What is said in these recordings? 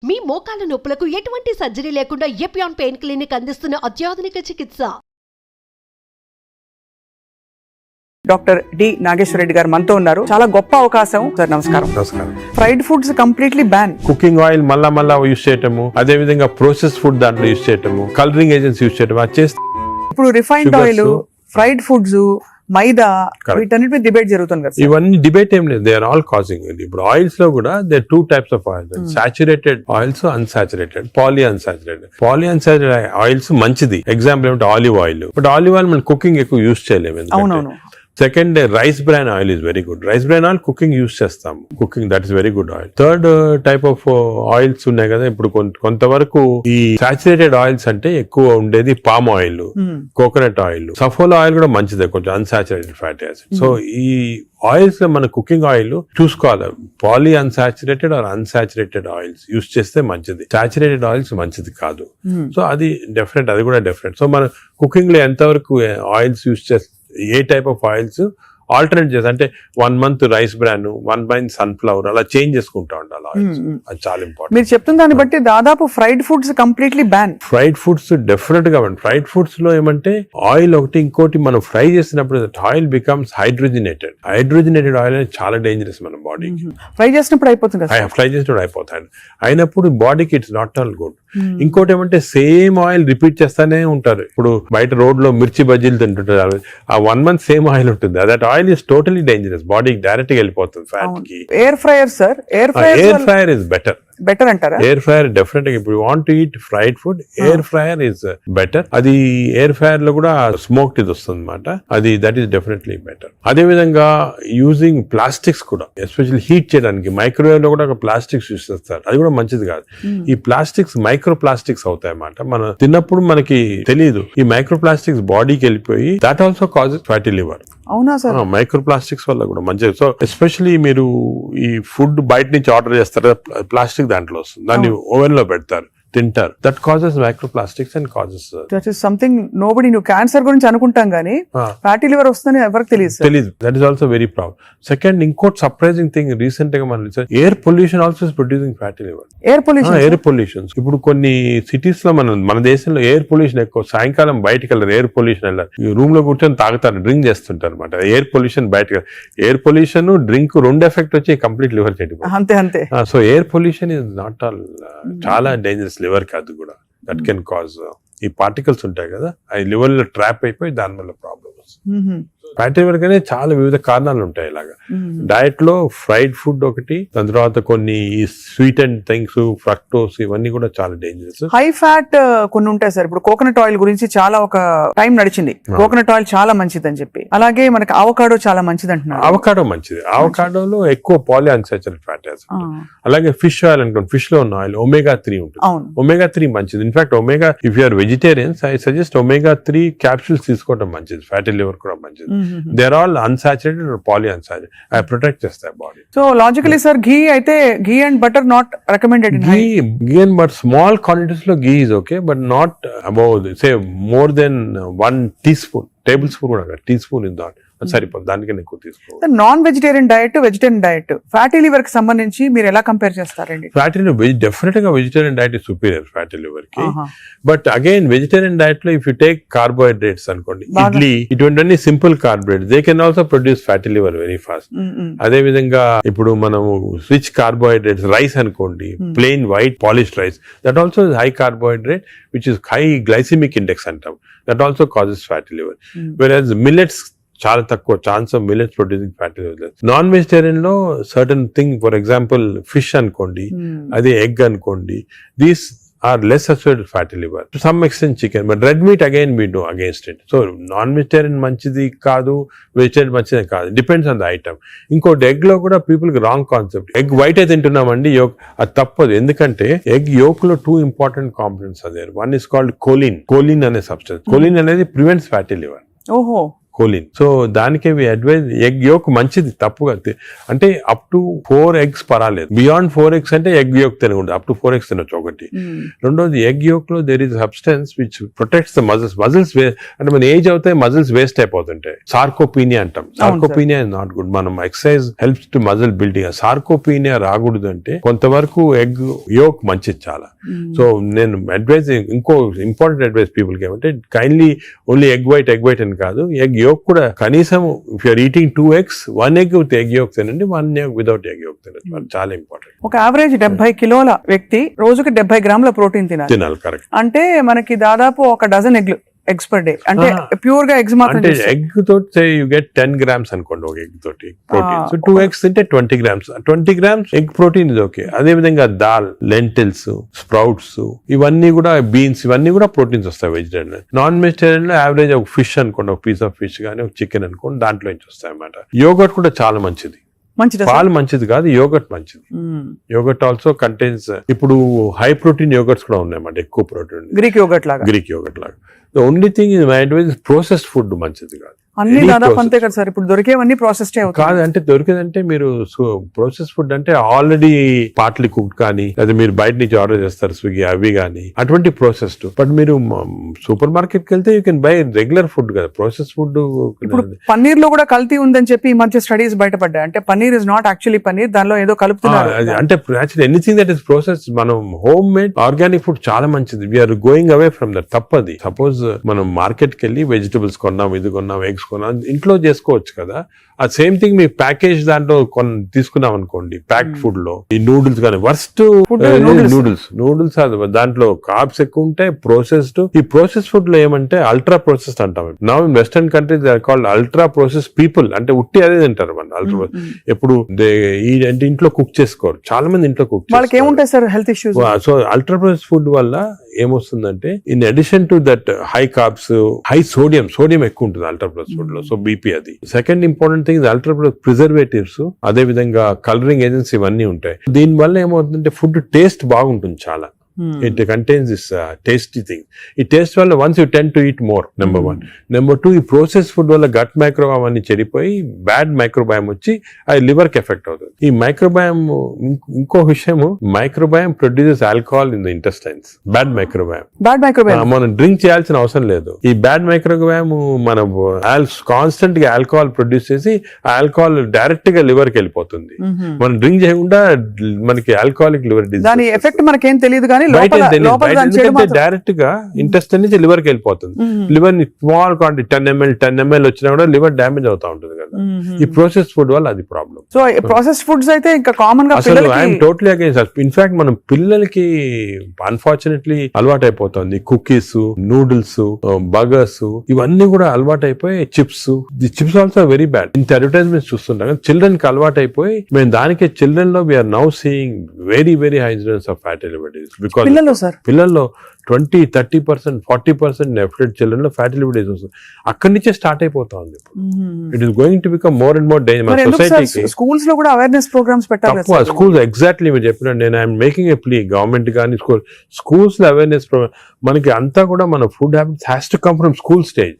మీ మోకాల నొప్పులకు ఎటువంటి సర్జరీ లేకుండా ఎపియాన్ పెయిన్ క్లినిక్ అందిస్తున్న అత్యాధునిక చికిత్స. డాక్టర్ డి నాగేశ్వర రెడ్డి గారు మనతో ఉన్నారు. చాలా గొప్ప అవకాశం సార్. నమస్కారం. నమస్కారం. Fried foods completely ban. Cooking oil మళ్ళా యూజ్ చేయటము, అదే విధంగా ప్రాసెస్ ఫుడ్ దాంట్లో యూజ్ చేయటము, కలరింగ్ ఏజెంట్స్ యూజ్ చేయటం, అది చేస్తే ఇప్పుడు refined oil, fried foods, maida, వీటన్నిటి మీద డిబేట్ జరుగుతుంది కదా. ఇవన్నీ డిబేట్ ఏం లేదు, దే ఆర్ ఆల్ కాజింగ్. ఇప్పుడు ఆయిల్స్ లో కూడా they two types of oils, saturated oils, unsaturated, poly unsaturated oils మంచిది. ఎగ్జాంపుల్ ఏమిటి, olive oil. But olive oil మనం కుకింగ్ ఎక్కువ యూజ్ చేయలేము. అవునవును. Second, rice bran oil is very good. Rice bran oil cooking use చేస్తాం, cooking that is very good oil. Third type of oils ఉన్నాయి కదా. ఇప్పుడు కొంతవరకు ఈ సాచురేటెడ్ ఆయిల్స్ అంటే ఎక్కువ ఉండేది palm oil, coconut oil, Saffola oil కూడా మంచిదే, కొంచెం అన్సాచురేటెడ్ ఫ్యాటీ యాసిడ్. సో ఈ ఆయిల్స్ లో మన కుకింగ్ ఆయిల్ చూసుకోవాలి, poly unsaturated or unsaturated oils use చేస్తే మంచిది. సాచురేటెడ్ ఆయిల్స్ మంచిది కాదు. సో అది డెఫినెట్, అది కూడా డెఫినెట్. సో మన కుకింగ్ లో ఎంతవరకు ఆయిల్స్ యూజ్ చేస్తే, ఏ టైప్ ఆఫ్ ఆయిల్స్ ఆల్టర్నేట్ చేస్తా అంటే 1 month rice bran, 1 month sunflower, అలా చేంజ్ చేసుకుంటా ఉండాలి ఆయిల్స్. అది చాలా ఇంపార్టెంట్. మీరు చెప్తున్న దాన్ని బట్టి దాదాపు fried foods completely ban. Fried foods definite గా ఫ్రైడ్ ఫుడ్స్ లో ఏమంటే ఆయిల్ ఒకటి, ఇంకోటి మనం ఫ్రై చేసినప్పుడు ఆయిల్ బికమ్స్ హైడ్రోజనేటెడ్ ఆయిల్ అనేది చాలా డేంజరస్ మన బాడీకి. ఫ్రై చేసినప్పుడు అయిపోతుంది కదా. ఫ్రై చేసినప్పుడు అయిపోతాయి, అయినప్పుడు బాడీకి ఇట్స్ నాట్ ఆల్ గుడ్. ఇంకోటి ఏమంటే సేమ్ ఆయిల్ రిపీట్ చేస్తానే ఉంటారు. ఇప్పుడు బయట రోడ్ లో మిర్చి బజ్జీలు తింటుంటారు, ఆ 1 month సేమ్ ఆయిల్ ఉంటుంది. That oil is totally dangerous, బాడీకి డైరెక్ట్ గా వెళ్ళిపోతుంది, ఫ్యాట్ కి. Air fryer sir, air fryer is better అంటారా? ఎయిర్ ఫ్రైయర్ డెఫినెట్ గా, ఇప్పుడు want to eat fried food, air fryer is better. అది ఎయిర్ ఫ్రైయర్ లో కూడా స్మోక్డ్ ఇది వస్తుంది అనమాట, అది దట్ ఈస్ డెఫినెట్లీ బెటర్. అదే విధంగా యూజింగ్ ప్లాస్టిక్స్ కూడా, ఎస్పెషల్లీ హీట్ చేయడానికి మైక్రోవేవ్ లో కూడా ఒక ప్లాస్టిక్స్ యూజ్ చేస్తారు, అది కూడా మంచిది కాదు. ఈ ప్లాస్టిక్స్ మైక్రో ప్లాస్టిక్స్ అవుతాయి అన్నమాట. మనం తిన్నప్పుడు మనకి తెలియదు, ఈ మైక్రో ప్లాస్టిక్స్ బాడీకి వెళ్ళిపోయి that also causes fatty liver. అవునా సార్? మైక్రో ప్లాస్టిక్స్ వల్ల కూడా మంచిది. సో ఎస్పెషల్లీ మీరు ఈ ఫుడ్ బయట నుంచి ఆర్డర్ చేస్తారు, ప్లాస్టిక్ దాంట్లో వస్తుంది, దాన్ని ఓవెన్ లో పెడతారు, తింటారు. That causes microplastics and causes that is something nobody new. Cancer గురించి అనుకుంటాం కానీ ఫ్యాటీ లివర్ వస్తుందని ఎవరికి తెలియదు. That is also very problem. Second, ఇంకోటి సర్ప్రైజింగ్ థింగ్, రీసెంట్ గా మనం air pollution also is producing fatty liver. Air pollution ఇప్పుడు కొన్ని సిటీస్ లో మన దేశంలో ఎయిర్ పొల్యూషన్ ఎక్కువ. సాయంకాలం బయటకు వెళ్ళారు, ఎయిర్ పొల్యూషన్ వెళ్ళారు, రూమ్ లో కూర్చొని తాగుతారు, డ్రింక్ చేస్తుంటారు అనమాట. ఎయిర్ పొల్యూషన్ బయటకు, ఎయిర్ పొల్యూషన్ డ్రింక్ రెండు ఎఫెక్ట్ వచ్చి కంప్లీట్ లివర్ చెడిపోతుంది. అంతే. So air pollution is not all, చాలా డేంజరస్ లివర్ కి. అది కూడా దట్ కెన్ కాజ్, ఈ పార్టికల్స్ ఉంటాయి కదా, అవి లివర్ లో ట్రాప్ అయిపోయి దాని వల్ల ప్రాబ్లమ్ వస్తుంది. ఫ్యాటీ లివర్ కానీ చాలా వివిధ కారణాలు ఉంటాయి. ఇలాగా డయట్ లో ఫ్రైడ్ ఫుడ్ ఒకటి, దాని తర్వాత కొన్ని స్వీట్ అండ్ థింగ్స్, ఫ్రక్టోస్, ఇవన్నీ కూడా చాలా డేంజరస్. హై ఫ్యాట్ కొన్ని ఉంటాయి సార్. ఇప్పుడు కోకోనట్ ఆయిల్ గురించి చాలా ఒక టైం నడిచింది, కోకోనట్ ఆయిల్ చాలా మంచిది అని చెప్పి. అలాగే మనకి అవకాడో చాలా మంచిది అంటున్నారు. అవకాడో మంచిది, అవకాడోలో ఎక్కువ పాలీ అన్సాచురేటెడ్ ఫ్యాటీ యాసిడ్. అలాగే ఫిష్ ఆయిల్ అనుకోండి, ఫిష్ లో ఉన్న ఆయిల్ omega-3 ఉంటుంది. omega-3 మంచిది. In fact omega, if you are vegetarians, I suggest omega-3 capsules తీసుకోవడం మంచిది. ఫ్యాటీ లివర్ కూడా మంచిది. They are all unsaturated or poly unsaturated, అవి ప్రొటెక్ట్ చేస్తాయి body. So logically sir, ghee అయితే ghee and butter not recommended. Ghee and but small quantities లో ghee is okay, but not above say more than 1 teaspoon, table spoon కూడా, tea spoon is not సరిపోతుంది, దానికన్నా ఎక్కువ తీసుకోవాలి. Non vegetarian diet, vegetarian diet, fatty liver కి సంబంధించి మీరు ఎలా కంపేర్ చేస్తారండి? ఫ్యాటీ లివర్ డెఫినెట్ గా vegetarian diet is superior fatty liver కి. బట్ అగైన్ వెజిటేరియన్ డయట్ లో ఇఫ్ యూ టేక్ కార్బోహైడ్రేట్స్ అనుకోండి, ఇడ్లీ, ఇటువంటి simple carbohydrates, they can also produce fatty liver very fast. అదే విధంగా ఇప్పుడు మనము రిచ్ కార్బోహైడ్రేట్స్, రైస్ అనుకోండి, plain white polished rice, that also high carbohydrate which is high glycemic index అంటాం, that also causes fatty liver. Whereas millets చాలా తక్కువ chance of millets producing fatty liver. Non vegetarian లో certain thing, for example fish అనుకోండి, అదే egg అనుకోండి, these are less associated fatty liver. To some extent chicken, but red meat again we do against it. So non vegetarian మంచిది కాదు, vegetarian మంచిది కాదు, depends on the item. ఇంకోటి egg లో కూడా పీపుల్ కి రాంగ్ కాన్సెప్ట్, ఎగ్ వైట్ అయితే తింటున్నామండి yoke, అది తప్పదు. ఎందుకంటే ఎగ్ యోక్ లో 2 important components are there. One is called choline అనే సబ్స్టెన్స్. choline అనేది ప్రివెంట్స్ ఫ్యాటీ లివర్. ఓహో. కోలిన్. సో దానికే అడ్వైజ్ ఎగ్ యోక్ మంచిది, తప్పుగా అంటే అప్ టు 4 eggs పర్వాలేదు. బియాండ్ 4 eggs అంటే ఎగ్ యోక్ తినకూడదు, అప్ టు 4 eggs తినొచ్చు ఒకటి. రెండోది ఎగ్ యోక్ లో there is substance which protects the muscles అంటే మన ఏజ్ అవుతాయి మజిల్స్ వేస్ట్ అయిపోతుంటాయి. సార్కోపీనియా అంటాం. Sarcopenia is not good. మనం exercise helps to muscle building. Sarcopenia రాకూడదు అంటే కొంతవరకు ఎగ్ యోక్ మంచిది చాలా. సో నేను అడ్వైజ్, ఇంకో ఇంపార్టెంట్ అడ్వైజ్ పీపుల్ కి ఏమంటే కైండ్లీ ఓన్లీ ఎగ్ వైట్ అని కాదు, ఎగ్ యోక్ కూడా కనీసం if you're eating 2 eggs 1 egg with egg yolk తినండి, 1 egg వితౌట్ ఎగ్ యోక్ తినండి. చాలా ఇంపార్టెంట్. ఒక యావరేజ్ 70 కిలోల వ్యక్తి రోజుకి 70 గ్రాముల ప్రోటీన్ తినాలి. కరెక్ట్. అంటే మనకి దాదాపు ఒక డజన్ ఎగ్స్ పర్ డే. అంటే ప్యూర్ గా ఎగ్స్ మాత్రం. అంటే ఎగ్ తోటి యూ గెట్ 10 grams అనుకోండి ఒక ఎగ్ తోటి ప్రోటీన్. సో 2 eggs తింటే 20 grams. 20 grams ఎగ్ ప్రోటీన్ ఇది ఓకే. అదే విధంగా దాల్, లెంటిల్స్, స్ప్రౌట్స్, ఇవన్నీ కూడా బీన్స్, ఇవన్నీ కూడా ప్రోటీన్స్ వస్తాయి వెజిటేరియన్. నాన్ వెజిటేరియన్ లో యావరేజ్ ఒక ఫిష్ అనుకోండి, ఒక పీస్ ఆఫ్ ఫిష్ కానీ ఒక చికెన్ అనుకోండి, దాంట్లో నుంచి వస్తాయి అన్నమాట. యోగర్ట్ కూడా చాలా మంచిది. పాలు మంచిది కాదు, యోగర్ట్ మంచిది. యోగర్ట్ ఆల్సో కంటైన్స్, ఇప్పుడు హై ప్రోటీన్ యోగర్ట్స్ కూడా ఉన్నాయన్నమాట, ఎక్కువ ప్రోటీన్. గ్రీక్ యోగర్ట్ లాగా. The only thing is my advise processed food మంచిది కాదు. అన్ని దాదాపు అంతే కదా సార్, ఇప్పుడు దొరికేవన్నీ ప్రాసెస్డ్ కాదు. అంటే దొరికేదంటే మీరు ప్రాసెస్ ఫుడ్ అంటే ఆల్రెడీ పార్ట్లీ కుక్డ్ కానీ, లేదా మీరు బయట నుంచి ఆర్డర్ చేస్తారు స్విగ్గీ అవి కానీ, అటువంటి ప్రాసెస్డ్. బట్ మీరు సూపర్ మార్కెట్ కి వెళ్తే you can by regular food కదా, ప్రాసెస్ ఫుడ్. ఇప్పుడు పన్నీర్ లో కూడా కల్తీ ఉందని చెప్పి ఈ మధ్య స్టడీస్ బయటపడ్డాయి. అంటే paneer is not actually paneer, దానిలో ఏదో కలుపుతున్నారు. అంటే actually anything that is process, మనం హోమ్ మేడ్ ఆర్గానిక్ ఫుడ్ చాలా మంచిది. We're going away from that. తప్పది. సపోజ్ మనం మార్కెట్ కి వెళ్ళి వెజిటబుల్స్ కొన్నాం, ఇది కొన్నాం, ఎగ్స్ కొన్నాం, ఇంట్లో చేసుకోవచ్చు కదా. ఆ సేమ్ థింగ్ మీ ప్యాకేజ్ దాంట్లో తీసుకున్నాం అనుకోండి, ప్యాక్డ్ ఫుడ్ లో ఈ నూడిల్స్ కానీ వర్స్ట్ నూడిల్స్ దాంట్లో కార్బ్స్ ఎక్కువ ఉంటాయి, ప్రాసెస్డ్. ఈ ప్రాసెస్ ఫుడ్ లో ఏమంటే అల్ట్రా ప్రాసెస్డ్ అంటాం. Now in western countries they are called ultra process people. అంటే ఉట్టి అదే తింటారు మన అల్ట్రా. ఎప్పుడు అంటే ఇంట్లో కుక్ చేసుకోరు చాలా మంది, ఇంట్లో కుక్ వాళ్ళకి ఏముంటాయి sir health issues. So ultra process food వల్ల ఏమొస్తుందంటే in addition to that high carbs, high sodium ఎక్కువ ఉంటుంది అల్ట్రా ప్రాసెస్ ఫుడ్ లో. సో బీపీ అది. Second important thing ultra preservatives, అదే విధంగా కలరింగ్ ఏజెంట్స్ ఇవన్నీ ఉంటాయి. దీని వల్ల ఏమవుతుందంటే ఫుడ్ టేస్ట్ బాగుంటుంది చాలా. It contains this tasty thing. ఈ టేస్ట్ వల్ల once you tend to eat more, number 1. Number 2, ఈ ప్రాసెస్ ఫుడ్ వల్ల గట్ మైక్రోబయామ్ అన్ని చెడిపోయి బ్యాడ్ మైక్రోబయామ్ వచ్చి అది లివర్ కి ఎఫెక్ట్ అవుతుంది. ఈ మైక్రోబయామ్, ఇంకో విషయము, microbiome produces alcohol in the intestines. Bad microbiome మనం డ్రింక్ చేయాల్సిన అవసరం లేదు. ఈ బ్యాడ్ మైక్రోబయామ్ మనం కాన్స్టెంట్ గా ఆల్కహాల్ ప్రొడ్యూస్ చేసి ఆ ఆల్కహాల్ డైరెక్ట్ గా లివర్ కి వెళ్ళిపోతుంది. మనం డ్రింక్ చేయకుండా మనకి ఆల్కహాలిక్ లివర్ డిసీజ్, దాని ఎఫెక్ట్ మనకేం తెలియదు కానీ డైరెక్ట్ గా ఇంటెస్టైన్ నుంచి లివర్ కి వెళ్ళిపోతుంది. లివర్ ని స్మాల్ క్వాంటిటీ 10 ml వచ్చినా కూడా లివర్ డ్యామేజ్ అవుతా ఉంటుంది కదా. ఈ ప్రాసెస్ ఫుడ్ వల్ల అది ప్రాబ్లం. సో ప్రాసెస్ ఫుడ్స్ అయితే ఇంకా కామన్ గా ఐఎమ్ టోటలీ అగైన్స్. ఇన్ఫాక్ట్ మనం పిల్లలకి అన్ఫార్చునేట్లీ అలవాటు అయిపోతుంది. కుకీస్, నూడిల్స్, బర్గర్స్ ఇవన్నీ కూడా అలవాటు అయిపోయి, chips. The chips also very bad. ఇంత అడ్వర్టైజ్మెంట్స్ చూస్తుంటాం. చిల్డ్రన్ కి అలవాటు అయిపోయి మేము దానికి చిల్డ్రన్ లో we're now seeing very high incidence of fatty liver disease. పిల్లల్లో 20-30%, 40% ఎఫెక్టెడ్ చిల్డ్రన్ లో ఫ్యాటీ లివర్ డిసీజ్ వస్తుంది. అక్కడి నుంచే స్టార్ట్ అయిపోతా ఉంది. It is going to become more and more danger. సొసైటీకి స్కూల్స్ లో కూడా అవేర్నెస్ ప్రోగ్రామ్స్ పెట్టాలి. స్కూల్స్ ఎగ్జాక్ట్లీ మీరు చెప్పిన, నేను I'm making a plea government కానీ స్కూల్స్ లో అవేర్నెస్ ప్రోగ్రామ్. మనకి అంతా కూడా మన food habits has to come from school stage.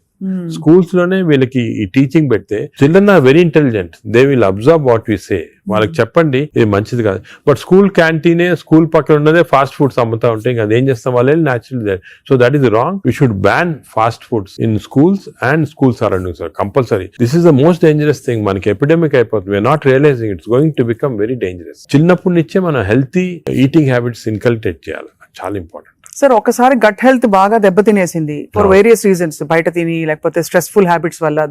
Schools లోనే వీళ్ళకి ఈ టీచింగ్ పెడితే children are very intelligent, they will observe what we say. వాళ్ళకి చెప్పండి ఇది మంచిది కాదు. బట్ స్కూల్ క్యాంటీనే, స్కూల్ పక్కన ఉన్నదే ఫాస్ట్ ఫుడ్స్ అమ్ముతా ఉంటే ఇంకా అదేం చేస్తాం వాళ్ళు natural. So that is wrong. We should ban fast foods in schools and school surroundings compulsory. This is the most dangerous thing. మనకి ఎపిడమిక్ అయిపోతుంది. We're not realising it's going to become very dangerous. చిన్నప్పటి నుంచే మనం healthy eating habits inculcate చేయాలి. చాలా important. Sir ఒకసారి gut health బాగా దెబ్బతినేసింది ఫర్ వేరియస్ రీజన్స్, బయట తిని లేకపోతే స్ట్రెస్ఫుల్ హ్యాబిట్స్ వల్ల,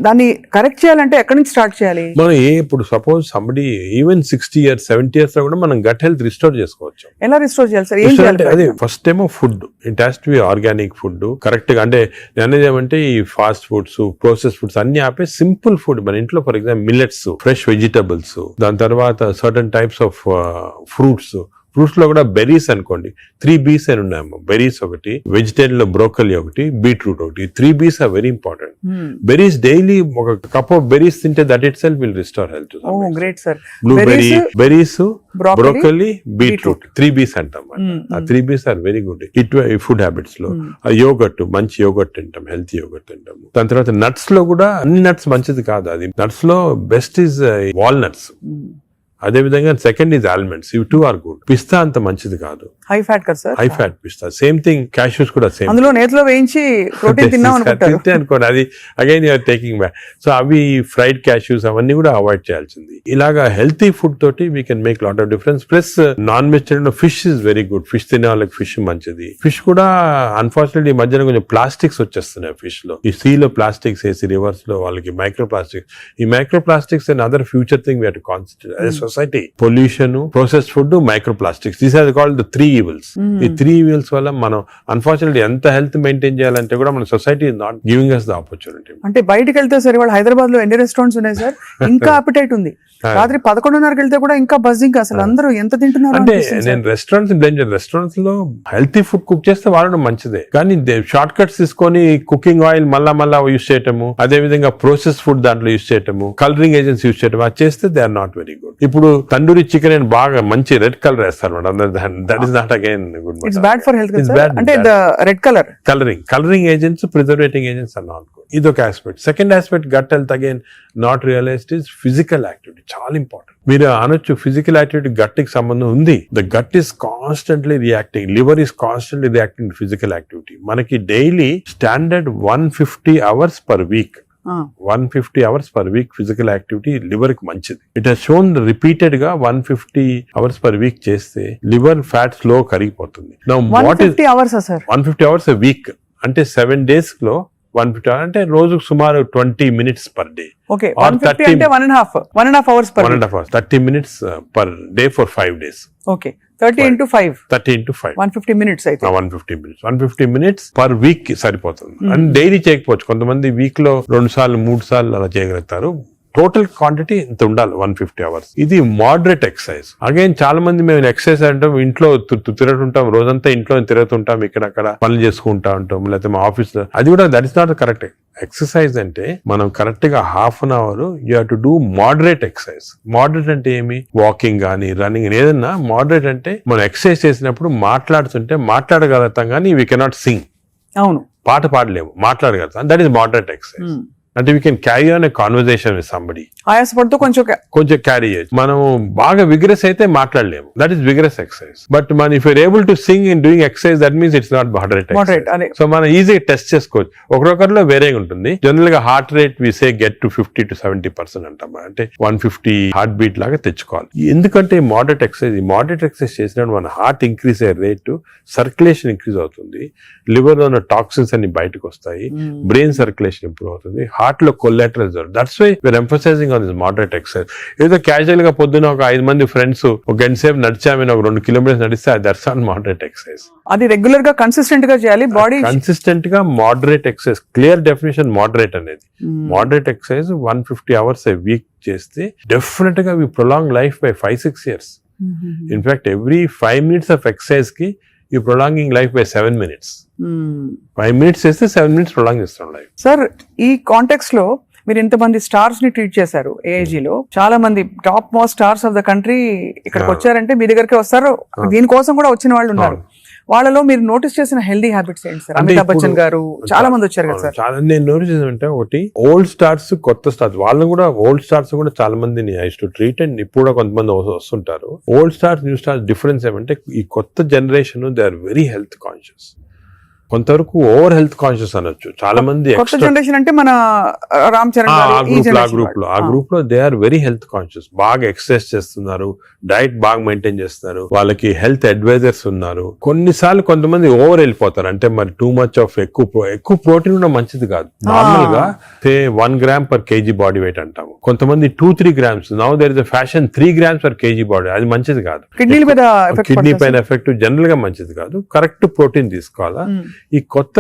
దాన్ని కరెక్ట్ చేయాలంటే ఎక్కడి నుంచి స్టార్ట్ చేయాలి? మనం ఇప్పుడు suppose somebody even 60 years 70 years లో కూడా మనం గట్ హెల్త్ రిస్టోర్ చేసుకోవచ్చు. ఎలా రిస్టోర్ చేయాలి సార్? ఏం చేయాలి? అదే ఫస్ట్ ఏమో food, it has to be organic food correct గా. అంటే అనేది ఏమంటే ఈ ఫాస్ట్ ఫుడ్స్, ప్రాసెస్ ఫుడ్స్ అన్ని ఆపే సింపుల్ ఫుడ్ మన ఇంట్లో, for example millets, fresh vegetables, దాని తర్వాత certain types of fruits, fruits లో కూడా బెర్రీస్ అనుకోండి, 3 B's అని ఉన్నాయమ్మా. బెర్రీస్ ఒకటి, వెజిటేరియన్ లో బ్రోకలీ ఒకటి, బీట్రూట్ ఒకటి. 3 B's are very important. Berries daily ఒక కప్ ఆఫ్ బెర్రీస్ తింటే that itself will restore health. Great sir. Blueberry, berries, broccoli, broccoli, beetroot, 3 B's అంటాం. ఆ 3 B's are very good food habits లో. Yoghurt, మంచి yoghurt తింటాం, healthy yoghurt తింటాము. దాని తర్వాత నట్స్ లో కూడా అన్ని నట్స్ మంచిది కాదు. అది నట్స్ లో బెస్ట్ ఈజ్ వాల్నట్స్. అదే విధంగా సెకండ్ ఈజ్ ఆల్మండ్స్. ఇవి 2 ఆర్ గుడ్. పిస్తా అంత మంచిది కాదు, హై ఫ్యాట్ కదా సార్. హై ఫ్యాట్ పిస్తా. సేమ్ థింగ్ క్యాష్యూస్ కూడా సేమ్. అందులో నేతిలో వేయించి ప్రోటీన్ తిన్నాం అనుకుంటారు. తింటే అనుకోండి, అది again you're taking back. So అవి ఫ్రైడ్ క్యాష్యూస్ అవన్నీ కూడా అవాయిడ్ చేయాల్సింది. ఇలాగా హెల్తీ ఫుడ్ తోటి we can make lot of difference. Plus non vegetarian fish is very good. Fish తినే వాళ్ళకి ఫిష్ మంచిది. ఫిష్ కూడా అన్ఫార్చునేట్లీ ఈ మధ్యన కొంచెం ప్లాస్టిక్స్ వచ్చేస్తున్నాయి ఫిష్ లో. ఈ సీ లో ప్లాస్టిక్స్ వేసి రివర్స్ లో వాళ్ళకి మైక్రో ప్లాస్టిక్స్. ఈ micro plastics and other future thing we have to concentrate as a society. Pollution, processed food, micro plastics, these are called the 3 evils. ఈ 3 evils వల్ల మనం అన్ఫార్చునేట్లీ ఎంత హెల్త్ మెయింటైన్ చేయాలంటే కూడా మన society is not giving us the opportunity. అంటే బయటకు వెళ్తే సార్ ఇవాళ హైదరాబాద్ లో ఎన్ని రెస్టారెంట్స్ ఉన్నాయి సార్, ఇంకా అపిటైట్ ఉంది. రాత్రి 11:30కి వెళ్తే కూడా ఇంకా బజ్జింగ్. అసలు అందరూ ఎంత తింటున్నారు అంటే నేను రెస్టారెంట్స్ లో హెల్తీ ఫుడ్ కుక్ చేస్తే వాడడం మంచిదే, కానీ షార్ట్ కట్స్ తీసుకొని కుకింగ్ ఆయిల్ మళ్ళా యూస్ చేయటము, అదే విధంగా ప్రాసెస్ ఫుడ్ దాంట్లో యూస్ చేయటము, కలరింగ్ ఏజెంట్స్ యూస్ చేయటం, అది చేస్తే they are not very good. ఇప్పుడు తందూరి చికెన్ అని బాగా మంచి రెడ్ కలర్ వేస్తారు madam. That is not again good. It's bad for health. అంటే red colouring agents, preserving agents are not good. ఇదొక aspect. Second aspect gut health again not realised is physical activity. చాలా important. మీరు అనొచ్చు physical activity gut కి సంబంధం ఉంది. The gut is constantly reacting, liver is constantly reacting to physical activity. మనకి daily standard 150 hours per week. 150 hours per week physical activity liver కి మంచిది. It has shown repeated గా 150 hours per week చేస్తే liver fat slow కరిగిపోతుంది. Now what is 150 hours sir? 150 hours a week అంటే 7 days లో 150 hours అంటే రోజుకు సుమారు 20 minutes per day. ఓకే, 150 అంటే 1.5 hours per 1.5 hours, 30 minutes per day for 5 days. Okay, 30 into 5 150 minutes అయితే 150 minutes per week సరిపోతుంది. And daily చేయకపోవచ్చు, కొంతమంది వీక్ లో 2 సార్లు 3 సార్లు అలా చేయగలుగుతారు. టోటల్ క్వాంటిటీ ఇంత ఉండాలి 150 hours. ఇది మోడరేట్ ఎక్సర్సైజ్. అగైన్ చాలా మంది మేము ఎక్సర్సైజ్ అంటాం, ఇంట్లో తిరుగుతుంటాం, రోజంతా ఇంట్లో తిరుగుతుంటాం, ఇక్కడక్కడ పనులు చేసుకుంటా ఉంటాం, లేకపోతే మా ఆఫీస్ లో. అది కూడా that is not correct. Exercise అంటే మనం కరెక్ట్ గా ½ an hour you have to do moderate exercise. Moderate అంటే ఏమి? వాకింగ్ కానీ రన్నింగ్, ఏదన్నా మోడరేట్ అంటే మనం ఎక్సర్సైజ్ చేసినప్పుడు మాట్లాడుతుంటే మాట్లాడగలుగుతాం కానీ వీ కెనాట్ సింగ్. అవును, పాట పాడలేము, మాట్లాడగలుగుతాం. That is moderate exercise. అంటే we can carry on a conversation with somebody. ఆయాసపడుతూ కొంచెం క్యారీ చేయొచ్చు. మనం బాగా విగ్రెస్ అయితే మాట్లాడలేము, that is vigorous exercise. But మన if you're able to sing in doing exercise, that means it's not moderate. So మనం ఈజీగా టెస్ట్ చేసుకోవచ్చు. ఒకరొకరిలో వేరేగా ఉంటుంది. జనరల్ గా heart rate we say get to 50 to 70% అంటాం. అంటే 150 హార్ట్ బీట్ లాగా తెచ్చుకోవాలి. ఎందుకంటే మోడరేట్ ఎక్సర్సైజ్ చేసినప్పుడు మన హార్ట్ ఇంక్రీజ్ అయ్యే రేటు, సర్క్యులేషన్ ఇంక్రీజ్ అవుతుంది, లివర్ లో ఉన్న టాక్సిన్స్ అన్ని బయటకు వస్తాయి, బ్రెయిన్ సర్క్యులేషన్ ఇంప్రూవ్ అవుతుంది, హార్ట్ లో collateral. That's why we're emphasising on this moderate exercise. ఏదో క్యాజువల్ గా పొద్దున ఒక 5 మంది ఫ్రెండ్స్ ఒక గంట సేపు నడిచామని ఒక 2 kilometers నడిస్తే దట్స్ నాట్ మోడరేట్ ఎక్సర్సైజ్. అది రెగ్యులర్ గా కన్సిస్టెంట్ గా చేయాలి. బాడీ కన్సిస్టెంట్ గా moderate exercise. Clear definition moderate అనేది. Moderate exercise 150 hours a week చేస్తే డెఫినెట్ గా we prolong life by 5-6 years. In fact every 5 minutes of exercise కి you prolonging life by 7 minutes. 5 minutes చేస్తే 7 minutes prolong చేస్తాం life. Sir, ఈ context లో మీరు ఇంతమంది స్టార్స్ ని ట్రీట్ చేశారు. AIG లో చాలా మంది top most stars of the country ఇక్కడికి వచ్చారంటే మీ దగ్గరికి వస్తారు. దీనికోసం కూడా వచ్చిన వాళ్ళు ఉన్నారు. వాళ్ళలో మీరు నోటీస్ చేసిన హెల్దీ హ్యాబిట్స్ ఏంటి సార్? అమితాబ్ బచ్చన్ గారు చాలా మంది వచ్చారు కదా సార్. చాలా నేను నోటీస్ చేసానంటే, ఒకటి ఓల్డ్ స్టార్స్, కొత్త స్టార్స్. వాళ్ళని కూడా ఓల్డ్ స్టార్స్ కూడా చాలా మందిని ఐ టు ట్రీట్. అండ్ ఇప్పుడు కూడా కొంతమంది వస్తుంటారు. Old stars, new stars difference ఏమంటే, ఈ కొత్త generation they are very health conscious. కొంతవరకు ఓవర్ హెల్త్ కాన్షియస్ అనొచ్చు. చాలా మంది కొత్త జనరేషన్ అంటే మన రామ్ చరణ్ ఆ గ్రూప్ లో they are very health conscious. బాగా ఎక్సర్సైజ్ చేస్తున్నారు, డైట్ బాగా మెయింటైన్ చేస్తున్నారు, వాళ్ళకి హెల్త్ అడ్వైజర్స్ ఉన్నారు. కొన్నిసార్లు కొంతమంది ఓవర్ వెళ్ళిపోతారు. అంటే మరి టూ మచ్ ఆఫ్ ఎక్కువ ప్రోటీన్ కూడా మంచిది కాదు. నార్మల్ గా 1 gram per kg body weight అంటాము. కొంతమంది 2-3 grams. Now there is a fashion 3 grams per kg body. అది మంచిది కాదు. కిడ్నీ పైన ఎఫెక్ట్ జనరల్ గా మంచిది కాదు. కరెక్ట్ ప్రోటీన్ తీసుకోవాలా. ఈ కొత్త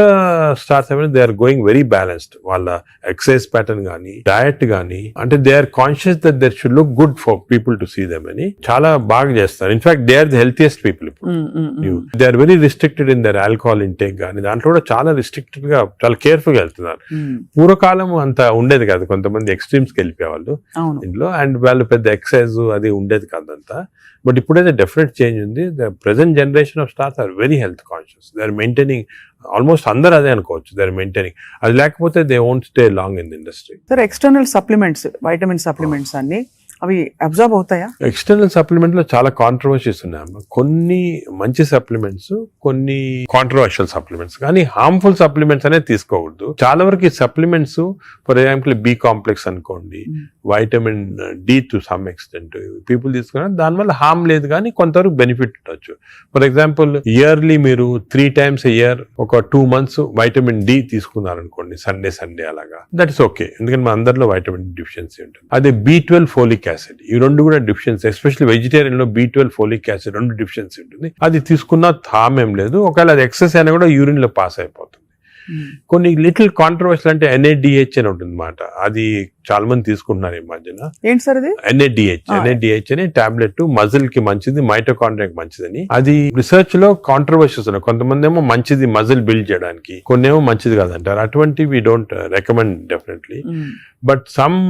స్టార్స్ ఏమైనా they are going very balanced. వాళ్ళ ఎక్సర్సైజ్ ప్యాటర్న్ కానీ డయట్ కానీ, అంటే they are conscious that there should look good for people to see them అని చాలా బాగా చేస్తారు. In fact they are the healthiest people ఇప్పుడు. They are very restricted in their alcohol intake కానీ, దాంట్లో కూడా చాలా రిస్ట్రిక్టెడ్ గా చాలా కేర్ఫుల్ గా వెళ్తున్నారు. పూర్వకాలం అంత ఉండేది కాదు, కొంతమంది ఎక్స్ట్రీమ్స్ కి వెళ్ళిపోయేవాళ్ళు ఇంట్లో, అండ్ వాళ్ళు పెద్ద ఎక్సర్సైజ్ అది ఉండేది కాదంతా. బట్ ఇప్పుడైతే డెఫినెట్ చేంజ్ ఉంది. The present generation of stars are very health conscious. They are maintaining, almost అందరు అదే అనుకోవచ్చు, దే ఆర్ మెయింటైనింగ్. అది లేకపోతే they won't stay long in the industry. Sir external supplements, vitamin supplements అన్ని అవి observe అవుతాయా? External supplement లో చాలా కాంట్రవర్సీస్ ఉన్నాయమ్మా. కొన్ని మంచి సప్లిమెంట్స్, కొన్ని కాంట్రవర్షియల్ సప్లిమెంట్స్, కానీ హార్మ్ఫుల్ సప్లిమెంట్స్ అనేది తీసుకోకూడదు. చాలా వరకు ఈ supplements, for example B complex అనుకోండి, vitamin D to some extent people తీసుకున్నారు, దానివల్ల హార్మ్ లేదు కానీ కొంతవరకు బెనిఫిట్ ఉండొచ్చు. ఫర్ ఎగ్జాంపుల్ ఇయర్లీ మీరు 3 times a year ఒక 2 months వైటమిన్ డి తీసుకున్నారనుకోండి, సండే అలాగా, దట్ ఇస్ ఓకే. ఎందుకంటే మన అందరిలో వైటమిన్ డిఫిషియన్సీ ఉంటుంది. అదే B12 ఫోలిక్ యాసిడ్, ఈ రెండు కూడా డిఫిషియన్సీ, ఎస్పెషల్లీ వెజిటేరియన్ లో B12 ఫోలిక్ యాసిడ్ రెండు డిఫిషియన్సీ ఉంటుంది. అది తీసుకున్న హామ్ ఏం లేదు. ఒకవేళ అది ఎక్సెస్ అయినా కూడా యూరిన్ లో పాస్ అయిపోతుంది. కొన్ని లిటిల్ కాంట్రవర్షియల్ అంటే NADH అని ఉంటుంది అన్నమాట. అది చాలా మంది తీసుకుంటున్నారు ఈ మధ్యన. ఏంటి సార్ అది? NADH అనే టాబ్లెట్ మజిల్ కి మంచిది, మైటోకాండ్రియాకి మంచిదని. అది రిసర్చ్ లో కాంట్రవర్షియస్ ఉన్నాయి. కొంతమంది ఏమో మంచిది మజిల్ బిల్డ్ చేయడానికి, కొన్ని ఏమో మంచిది కాదంటారు. అటువంటి we don't recommend definitely. But some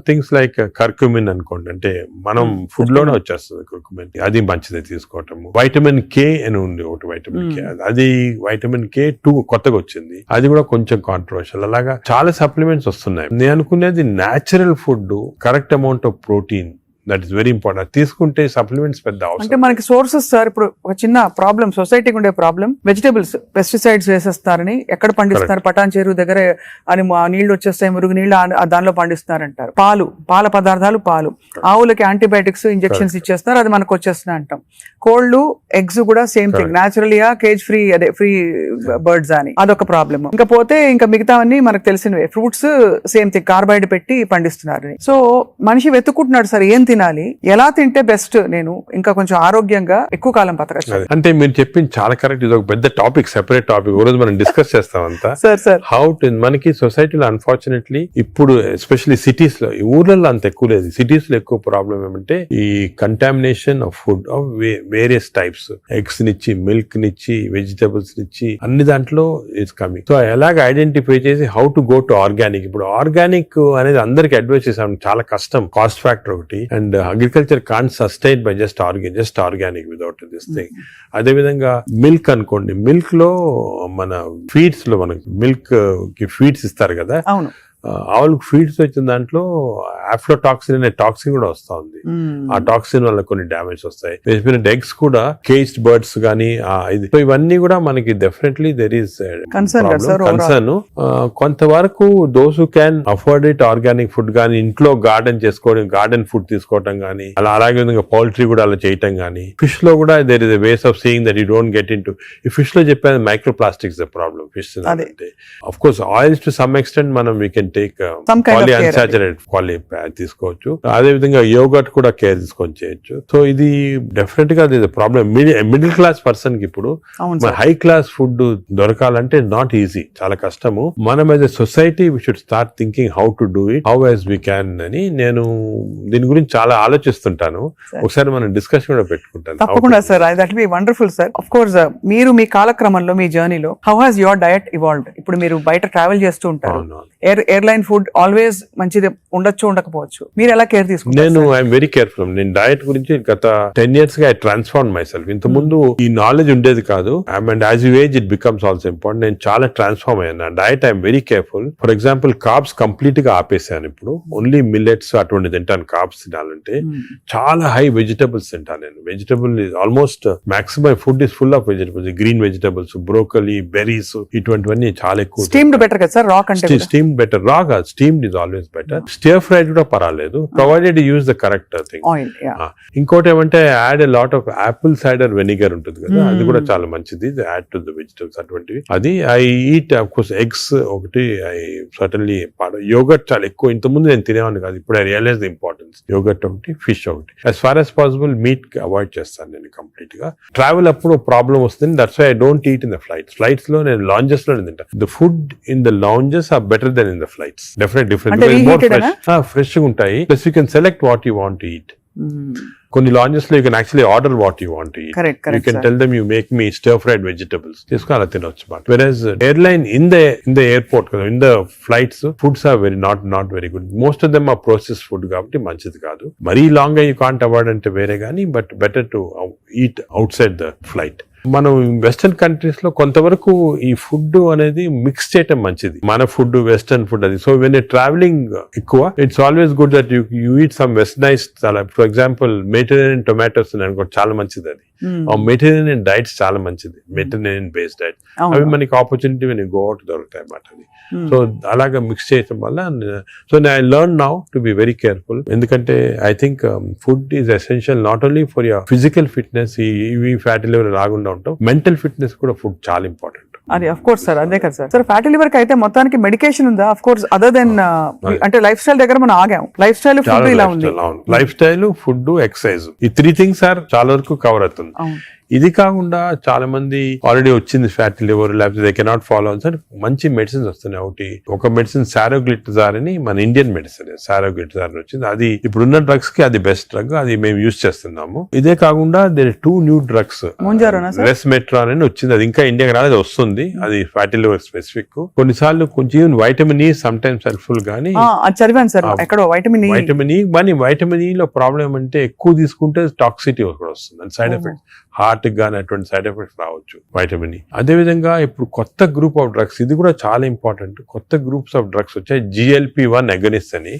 things like curcumin అనుకోండి, అంటే మనం ఫుడ్ లోనే వచ్చేస్తుంది కర్కుమిన్, అది మంచిది తీసుకోవటము. వైటమిన్ K అని ఉంది ఒకటి, వైటమిన్ K, అది వైటమిన్ K2 కొత్తగా వచ్చింది, అది కూడా కొంచెం కాంట్రవర్షియల్. అలాగా చాలా సప్లిమెంట్స్ వస్తున్నాయి. నేను అనుకునేది natural food, correct amount of protein, that is very important. తీసుకుంటే సప్లిమెంట్స్ పెద్ద అవసరం. అంటే మనకి సోర్సెస్ సార్, ఇప్పుడు ఒక చిన్న ప్రాబ్లం, సొసైటీకి ఉండే ప్రాబ్లం, వెజిటేబుల్స్ పెస్టిసైడ్స్ వేసేస్తారని, ఎక్కడ పండిస్తున్నారు, పటాన్ చెరువు దగ్గర అని నీళ్లు వచ్చేస్తాయి, మురుగు నీళ్లు దానిలో పండిస్తున్నారంటారు. పాల పదార్థాలు, ఆవులకి యాంటీబయాటిక్స్ ఇంజెక్షన్స్ ఇచ్చేస్తారు, అది మనకు వచ్చేస్తున్నాయి అంటాం. కోళ్లు, ఎగ్స్ కూడా సేమ్ థింగ్, న్యాచురల్గా కేజ్ ఫ్రీ, అదే ఫ్రీ బర్డ్స్ అని, అదొక ప్రాబ్లమ్. ఇంకా పోతే ఇంకా మిగతావన్నీ మనకు తెలిసినవే. ఫ్రూట్స్ సేమ్ థింగ్, కార్బైడ్ పెట్టి పండిస్తున్నారు. సో మనిషి వెతుక్కుంటున్నాడు సార్ ఏం తినాలి, ఎలా తింటే బెస్ట్, నేను ఇంకా కొంచెం ఆరోగ్యంగా ఎక్కువ కాలం బతకచ్చు. అంటే మీరు చెప్పింది చాలా కరెక్ట్. ఇది ఒక పెద్ద టాపిక్, సెపరేట్ టాపిక్, రోజు మనం డిస్కస్ చేస్తాం అంతా. హౌ టు, మనకి సొసైటీలో అన్ఫార్చునేట్లీ ఇప్పుడు ఎస్పెషల్లీ సిటీస్ లో, ఈ ఊర్లలో అంత ఎక్కువ లేదు, సిటీస్ లో ఎక్కువ ప్రాబ్లం ఏమంటే ఈ contamination of food of various types, eggs నిచ్చి, మిల్క్ నిచ్చి, వెజిటబుల్స్ నిచ్చి, అన్ని దాంట్లో ఇట్స్ కమింగ్. సో ఎలాగ ఐడెంటిఫై చేసి how to go to organic. ఇప్పుడు ఆర్గానిక్ అనేది అందరికి అడ్వైస్ చేసాం, చాలా కష్టం, కాస్ట్ ఫ్యాక్టర్ ఒకటి, and agriculture can't sustain by just organic without this thing. అదే విధంగా మిల్క్ అనుకోండి, మిల్క్ లో మన ఫీడ్స్ లో మనకి మిల్క్ కి ఫీడ్స్ ఇస్తారు కదా, ఆవులకు ఫీడ్స్ వచ్చిన దాంట్లో ఆఫ్లోటాక్సిన్ అనే టాక్సిన్ కూడా వస్తా ఉంది. ఆ టాక్సిన్ వల్ల కొన్ని డ్యామేజ్ వస్తాయి. ఎగ్స్ కూడా కేజ్డ్ బర్డ్స్ గానీ, ఇది, సో ఇవన్నీ కూడా మనకి డెఫినెట్లీ దెర్ ఈస్ కన్సర్న్. కొంతవరకు those who can afford it, organic food గానీ, ఇంట్లో గార్డెన్ చేసుకోవడం, గార్డెన్ ఫుడ్ తీసుకోవటం గానీ, అలాగే విధంగా పౌల్ట్రీ కూడా అలా చేయటం గానీ. ఫిష్ లో కూడా there is a ways of seeing that you don't get into. ఈ ఫిష్ లో చెప్పేది microplastics the problem. Fish అంటే of course oils to some extent మనం వీ కెన్ టేక్ పాలిఅన్సాచురేటెడ్ తీసుకోవచ్చు. అదే విధంగా యోగర్ట్ కూడా కేర్ తీసుకొని చేయొచ్చు. సో ఇది డెఫినెట్ గా ప్రాబ్లం. మిడిల్ క్లాస్ పర్సన్ కి ఇప్పుడు హై క్లాస్ ఫుడ్ దొరకాలంటే నాట్ ఈజీ, చాలా కష్టము. మనం as a society we should start thinking how to do it, how as we can అని నేను దీని గురించి చాలా ఆలోచిస్తుంటాను. ఒకసారి మనం డిస్కషన్ కూడా పెట్టుకుంటాను. తప్పకుండా sir, that be wonderful sir. Of course మీరు మీ కాలక్రమంలో, మీ జర్నీలో how has your diet evolved? ఇప్పుడు మీరు బయట ట్రావెల్ చేస్తూ ఉంటారు, ఎయిర్లైన్ ఫుడ్ ఆల్వేస్ మంచిది ఉండొచ్చు, ఉండకపోవచ్చు, మీరు ఎలా కేర్ తీసుకుంటారు? నేను ఐఎమ్ వెరీ కేర్ఫుల్. నేను డయట్ గురించి గత 10 years గా ఐ ట్రాన్స్ఫార్మ్ మై సెల్ఫ్. ఇంత ముందు ఈ నాలెడ్జ్ ఉండేది కాదు, and as you age it becomes also important. నేను చాలా ట్రాన్స్ఫార్మ్ అయ్యాను. Diet I'm very careful. For example carbs complete గా ఆపేసాను. ఇప్పుడు ఓన్లీ మిల్లెట్స్ అటువంటి తింటాను. కార్బ్స్ తినాలంటే చాలా హై వెజిటబుల్స్ తింటాను నేను. Vegetable almost maximum food is full of vegetables, green vegetables, broccoli, berries, ఇటువంటివన్నీ చాలా ఎక్కువ. స్టీమ్డ్ బెటర్ కదా సార్, రా కంటే స్టీమ్ బెటర్. కాదు, steamed is always better. Stir fried కూడా పర్వాలేదు, provided use the correct thing. Oil. ఇంకోటి ఏమంటే add a lot of Apple cider vinegar ఉంటుంది కదా, అది కూడా చాలా మంచిది, యాడ్ టు ద వెజిటబుల్స్ అటువంటివి. అది I eat of course eggs ఒకటి, ఐ సర్టన్లీ యోగర్ట్ చాలా ఎక్కువ. ఇంతకుముందు నేను తినేవాడిని కాదు, ఇప్పుడు I realise the importance. Yoghurt ఒకటి, ఫిష్ ఒకటి. As far as possible meat avoid చేస్తాను నేను కంప్లీట్ గా. ట్రావెల్ అప్పుడు ప్రాబ్లం వస్తుంది, that's why I don't eat in the flights. Flights లో నేను లాంజెస్ లో తింటా. The food in the lounges are better than in the flights. Definite different, fresh ఉంటాయి. Plus you can select what you want to eat. కొన్ని lounges లో you can actually order what you want to eat. You can tell them you make me stir fried vegetables, తీసుకుని అలా తినొచ్చు. Versus airline in the airport కదా, in the flights foods are very not very good. Most of them are process food కాబట్టి మంచిది కాదు. మరీ long గా you can't avoid అంటే వేరే కానీ, but better to eat out side the flight. మనం వెస్టర్న్ కంట్రీస్ లో కొంతవరకు ఈ ఫుడ్ అనేది మిక్స్ చేయటం మంచిది, మన ఫుడ్ వెస్టర్న్ ఫుడ్ అది. సో వెన్ ట్రావెలింగ్ ఎక్కువ, it's always good that you eat some westernise. For example Mediterranean tomatoes అనుకో, చాలా మంచిది అది. మెడిటరేనియన్ డైట్స్ చాలా మంచిది, మెడిటరేనియన్ బేస్డ్ డైట్. అవి మనకి ఆపర్చునిటీ వెన్ గో అవుట్ దొరుకుతాయి అన్నమాట అది. సో అలాగా మిక్స్ చేయటం వల్ల, so I learn now to be very careful. ఎందుకంటే I think food is essential not only for your physical fitness, ఈ ఫ్యాటీ లివర్ రాకుండా ఉంటాం, మెంటల్ ఫిట్నెస్ కూడా ఫుడ్ చాలా ఇంపార్టెంట్. అది అఫ్ కోర్స్ సార్, అదే కదా సార్. సార్ ఫ్యాటీ లివర్ కి అయితే మొత్తానికి మెడికేషన్ ఉందా? అఫ్ కోర్స్ అదర్ దెన్ అంటే లైఫ్ స్టైల్ దగ్గర మనం ఆగాం. లైఫ్ స్టైల్ ఫుడ్ ఇలా ఉంది. లైఫ్ స్టైల్, ఫుడ్, ఎక్సర్సైజ్, ఈ 3 థింగ్స్ ఆర్ చాలా వరకు కవర్ అవుతుంది. ఇది కాకుండా చాలా మంది ఆల్రెడీ వచ్చింది ఫ్యాటీ లివర్, లేకపోతే దే కెనాట్ ఫాలో సార్, మంచి మెడిసిన్స్ వస్తున్నాయి. ఒకటి ఒక మెడిసిన్ సారోగ్లిటజార్ అని, మన ఇండియన్ మెడిసిన్ సారోగ్లిటజార్ వచ్చింది. అది ఇప్పుడున్న డ్రగ్స్ కి అది బెస్ట్ డ్రగ్, అది మేము యూజ్ చేస్తున్నాము. ఇదే కాకుండా దేర్ 2 న్యూ డ్రగ్స్, రెస్మెట్రాన్ అని వచ్చింది, అది ఇంకా ఇండియాకి రాలేదు, వస్తుంది. అది ఫ్యాటీ లివర్ స్పెసిఫిక్. కొన్నిసార్లు కొంచెం vitamin E some times helpful గానీ, చదివాను సార్ ఎక్కడో వైటమిన్ ఈ. కానీ వైటమిన్ ఈ లో ప్రాబ్లం అంటే ఎక్కువ తీసుకుంటే టాక్సిటీ కూడా వస్తుంది, అండ్ సైడ్ ఎఫెక్ట్స్, హార్ట్ గానీ అటువంటి సైడ్ ఎఫెక్ట్స్ రావచ్చు వైటమిన్ ఈ. అదేవిధంగా ఇప్పుడు కొత్త గ్రూప్ ఆఫ్ డ్రగ్స్, ఇది కూడా చాలా ఇంపార్టెంట్. కొత్త గ్రూప్స్ ఆఫ్ డ్రగ్స్ వచ్చాయి, GLP-1 అగనిస్ట్ అని.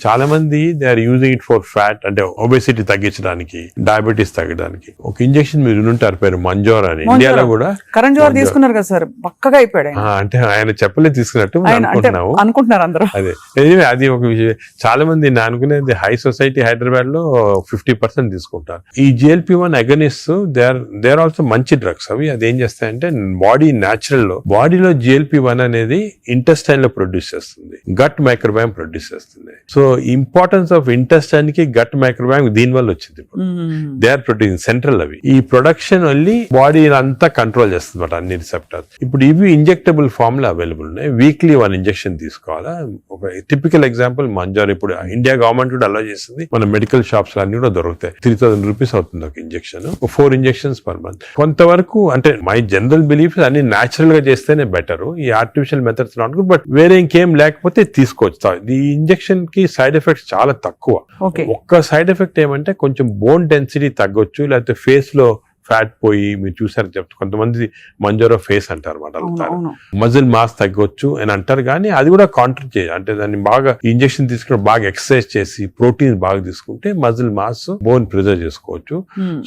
చాలా మంది they are using it for fat, అంటే ఒబెసిటీ తగ్గించడానికి, డయాబెటీస్ తగ్గడానికి. ఒక ఇంజెక్షన్ మీరు ఉంటారు పేరు మంజోర్ అని, ఇండియాలో కూడా కరణ్ జోహర్ తీసుకున్నారు కదా సార్, పక్కగా అయిపోయాడు. అంటే ఆయన చెప్పలే తీసుకున్నట్టు అనుకుంటున్నాము, అనుకుంటున్నారు అందరూ. అదే అది ఒక విషయం. చాలా మంది నేను అనుకునేది హై సొసైటీ హైదరాబాద్ లో 50% తీసుకుంటారు ఈ GLP-1 agonist. They are also మంచి డ్రగ్స్ అవి. అది ఏం చేస్తాయంటే బాడీ న్యాచురల్ లో, బాడీలో GLP-1 అనేది ఇంటెస్టైన్ లో ప్రొడ్యూస్ చేస్తుంది, గట్ మైక్రోబయామ్ ప్రొడ్యూస్ చేస్తుంది. సో ఇంపార్టెన్స్ ఆఫ్ ఇంటెస్టైన్ కి గట్ మైక్రోబయామ్ దీని వల్ల వచ్చింది. దే ఆర్ ప్రొడ్యూసింగ్ సెంట్రల్, అవి ఈ ప్రొడక్షన్ వల్లి బాడీ అంతా కంట్రోల్ చేస్తుంది అన్నమాట, అన్ని రిసెప్టర్స్. ఇప్పుడు ఇవి ఇంజెక్టబుల్ ఫామ్ లో అవైలబుల్ ఉన్నాయి, వీక్లీ 1 ఇంజెక్షన్ తీసుకోవాలా. ఒక టిపికల్ ఎగ్జాంపుల్ మంజార్, ఇప్పుడు ఇండియా గవర్నమెంట్ కూడా అలో చేస్తుంది, మన మెడికల్ షాప్స్ అన్ని కూడా దొరుకుతాయి. 3000 రూపీస్ అవుతుంది ఒక ఇంజెక్షన్, 4 ఇంజెక్షన్స్ పర్ మంత్. కొంతవరకు అంటే మై జనరల్ బిలీఫ్ అన్ని న్యాచురల్ గా చేస్తేనే బెటర్, ఈ artificial methods not good. But వేరే ఇంకేం లేకపోతే తీసుకోవచ్చు. ఈ ఇంజెక్షన్ కి సైడ్ ఎఫెక్ట్స్ చాలా తక్కువ. ఒక్క సైడ్ ఎఫెక్ట్ ఏమంటే కొంచెం బోన్ డెన్సిటీ తగ్గొచ్చు, లేకపోతే ఫేస్ లో ఫ్యాట్ పోయి, మీరు చూసారు చెప్తారు కొంతమంది మంజోరో ఫేస్ అంటారు అన్నమాట, మజిల్ మాస్ తగ్గొచ్చు అని అంటారు. కానీ అది కూడా కాంట్రిబ్యూట్ చేయాలి, అంటే దాన్ని బాగా ఇంజెక్షన్ తీసుకుని బాగా ఎక్సర్సైజ్ చేసి ప్రోటీన్ బాగా తీసుకుంటే మజిల్ మాస్, బోన్ ప్రిజర్వ్ చేసుకోవచ్చు.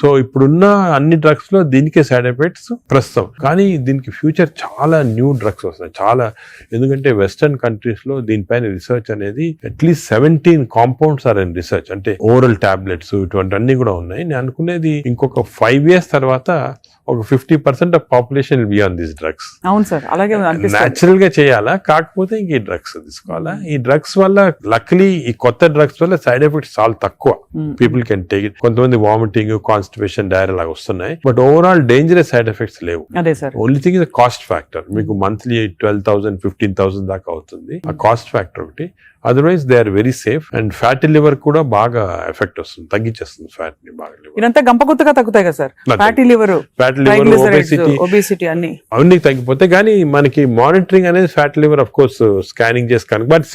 సో ఇప్పుడున్న అన్ని డ్రగ్స్ లో దీనికే సైడ్ ఎఫెక్ట్స్ ప్రస్తుతం, కానీ దీనికి ఫ్యూచర్ చాలా న్యూ డ్రగ్స్ వస్తాయి చాలా. ఎందుకంటే వెస్టర్న్ కంట్రీస్ లో దీనిపైన రీసెర్చ్ అనేది at least 17 compounds are in research, అంటే ఓరల్ టాబ్లెట్స్ ఇటువంటి అన్ని కూడా ఉన్నాయి. నేను అనుకునేది ఇంకొక 5 years తర్వాత ఒక 50% of population will be on these drugs. అవును సార్, అలాగే న్యాచురల్ గా చేయాలా, కాకపోతే ఇంక ఈ డ్రగ్స్ తీసుకోవాలా. ఈ డ్రగ్స్ వల్ల లక్లీ ఈ కొత్త డ్రగ్స్ వల్ల సైడ్ ఎఫెక్ట్స్ చాలా తక్కువ, పీపుల్ కెన్ టేక్ ఇట్. కొంతమంది వామిటింగ్, కాన్స్టిపేషన్, డైరియా లాగా వస్తున్నాయి, but overall dangerous side effects లేవు. Only thing is cost factor. మీకు మంత్లీ 12,000 15,000 దాకా అవుతుంది, ఆ కాస్ట్ ఫ్యాక్టర్ ఒకటి. Otherwise they are very safe. And fatty liver కూడా బాగా ఎఫెక్ట్ వస్తుంది, తగ్గించేస్తుంది ఫ్యాట్ ని బాగా. ఇదంతా గంపగుత్తగా తగ్గుతాయి కదా సార్, ఫ్యాటీ లివర్, ఒబేసిటీ అన్ని తగ్గిపోతాయి. కానీ మనకి మానిటరింగ్ అనేది fatty liver of course scanning చేసి కనుక, బట్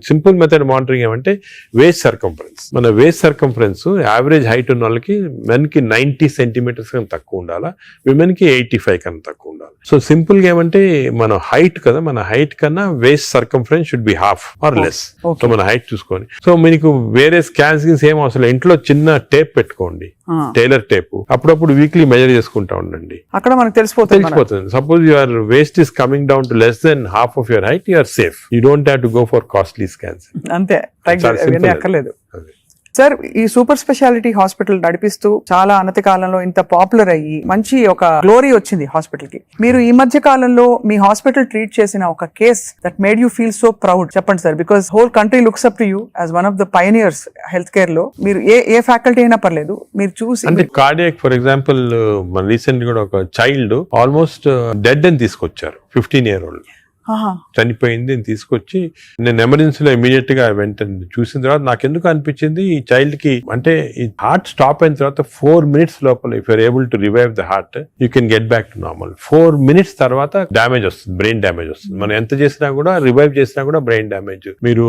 సింపుల్ మెథడ్ మానిటరింగ్ ఏమంటే వేస్ట్ సర్కంఫరెన్స్. మన వేస్ట్ సర్కంఫరెన్స్ యావరేజ్ హైట్ ఉన్న వాళ్ళకి మెన్ కి 90 centimeters కన్నా తక్కువ ఉండాలా, విమెన్ కి 85 కన్నా తక్కువ ఉండాలి. సో సింపుల్ గా ఏమంటే మన హైట్ కదా, మన హైట్ కన్నా waist circumference should be half or less. So మన హైట్ చూసుకొని, సో మీకు వేరే స్కాన్స్ ఏం అవసరం, ఇంట్లో చిన్న టేప్ పెట్టుకోండి, టైలర్ టేప్, అప్పుడప్పుడు వీక్లీ మెజర్ చేసుకుంటా ఉండండి, అక్కడ మనకు తెలిసిపోతుంది. Suppose your waist is coming down to less than half of your height, you're safe. You don't have to go for costly scans. అంతే, అక్కర్లేదు. సార్, ఈ సూపర్ స్పెషాలిటీ హాస్పిటల్ నడిపిస్తూ చాలా అనతి కాలంలో ఇంత పాపులర్ అయ్యి మంచి ఒక గ్లోరీ వచ్చింది హాస్పిటల్ కి. మీరు ఈ మధ్య కాలంలో మీ హాస్పిటల్ ట్రీట్ చేసిన ఒక case that made you feel so proud చెప్పండి sir, because whole country looks up to you as one of the pioneers health care లో. మీరు ఏ ఫ్యాకల్టీ అయినా పర్లేదు, మీరు చూసి అంటే కార్డియాక్ ఫర్ ఎగ్జాంపుల్, మన రీసెంట్ కూడా ఒక చైల్డ్ ఆల్మోస్ట్ డెడ్ అని తీసుకొచ్చారు, 15-year-old చనిపోయింది అని తీసుకొచ్చి, నేను ఎమర్జెన్సీలో ఇమీడియట్ గా వెంటనే చూసిన తర్వాత నాకు ఎందుకు అనిపించింది, ఈ చైల్డ్ కి అంటే ఈ హార్ట్ స్టాప్ అయిన తర్వాత 4 minutes లోపల if you're able to revive the heart you can get back to normal. 4 minutes తర్వాత డ్యామేజ్ వస్తుంది, బ్రెయిన్ డ్యామేజ్ వస్తుంది. మనం ఎంత చేసినా కూడా, రివైవ్ చేసినా కూడా బ్రెయిన్ డ్యామేజ్. మీరు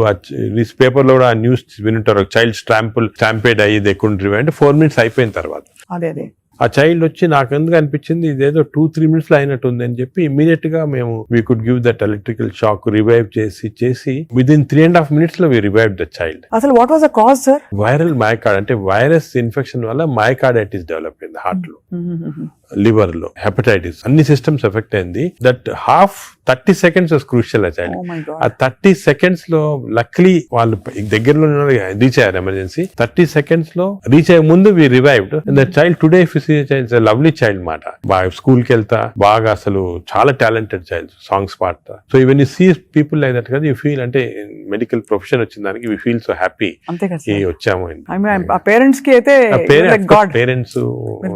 పేపర్ లో కూడా ఆ న్యూస్ వినుంటారు, చైల్డ్ స్టాంపేడ్ అయ్యి దే కుడెంట్ రివైవ్ అంటే 4 minutes అయిపోయిన తర్వాత. అదే ఆ చైల్డ్ వచ్చి నాకు ఎందుకు అనిపించింది ఇదేదో 2-3 minutes లో అయినట్టు ఉంది అని చెప్పి ఇమీడియట్ గా మేము we could give that electrical shock, revive చేసి విదిన్ 3.5 minutes లో వీ రివైవ్ ద చైల్డ్. అసలు what was the cause sir? Viral మయోకార్డ్ అంటే వైరస్ ఇన్ఫెక్షన్ వల్ల మయోకార్డైటిస్ డెవలప్ అయింది హార్ట్ లో, లివర్ లో, హెపటైటిస్, అన్ని సిస్టమ్స్ ఎఫెక్ట్ అయింది. That 30 seconds was crucial. ఆ చైల్డ్ ఆ 30 seconds లో లక్లీ వాళ్ళు దగ్గరలో రీచ్ అయ్యారు ఎమర్జెన్సీ. 30 seconds లో రీచ్ అయ్యే ముందు we revived. That child today lovely child మాట, బాగా స్కూల్ కి వెళ్తా, బాగా అసలు చాలా టాలెంటెడ్ చైల్డ్, సాంగ్స్ పాడతా. So even you see people like that కదా, యూ ఫీల్ అంటే మెడికల్ ప్రొఫెషన్ వచ్చిన దానికి వీ ఫీల్ సో హ్యాపీ వచ్చాము. పేరెంట్స్ కి అయితే పేరెంట్స్